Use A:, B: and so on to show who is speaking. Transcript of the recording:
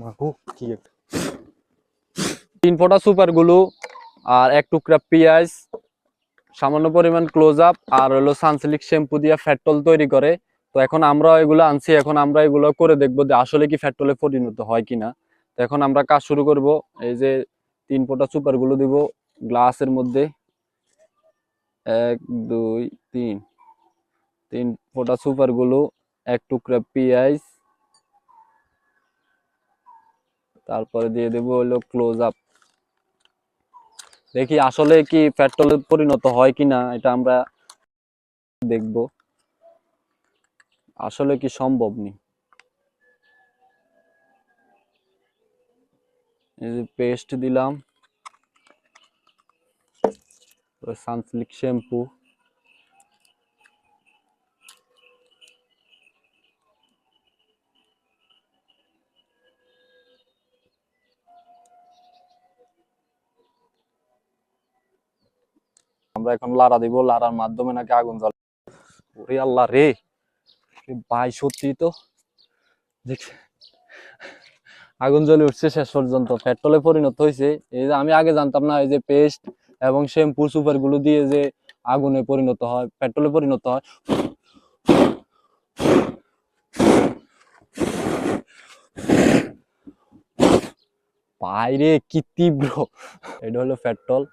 A: মাগো কি একটা 3 ফোঁটা সুপার গ্লু আর 1 টুকরা পেঁয়াজ, সামান্য পরিমাণ ক্লোজ আপ আর হলো সানসিল্ক শ্যাম্পু দিয়ে ফেট্টল তৈরি করে। তো এখন আমরা এগুলো আনছি, এখন আমরা এগুলো করে দেখবো যে আসলে কি ফেট্টলে পরিণত হয় কিনা। তো এখন আমরা কাজ শুরু করব। এই যে 3 ফোঁটা সুপার গ্লু দিব গ্লাসের মধ্যে, 1 2 3, 3 ফোঁটা সুপার গ্লু, 1 টুকরা পেঁয়াজ, তারপরে দিয়ে দেবো হলো ক্লোজ আপ। দেখি আসলে কি পেট্রোলে পরিণত হয় কিনা, এটা আমরা দেখব আসলে কি সম্ভব নি। এই যে পেস্ট দিলাম, সানসিল্ক শ্যাম্পু, আমরা এখন লাড়া দিব, লাড়ার মাধ্যমে নাকি আগুন জ্বলে। ওরে আল্লাহ রে ভাই, সত্যি তো আগুন জ্বলে উঠছে, শেষ পর্যন্ত পেট্রোলে পরিণত হয়েছে। এই যে আমি আগে জানতাম না এই যে পেস্ট এবং শ্যাম্পু সুপার গুলো দিয়ে যে আগুনে পরিণত হয়, পেট্রোলে পরিণত হয়। বাইরে কি তীব্র, এটা হলো পেট্রোল।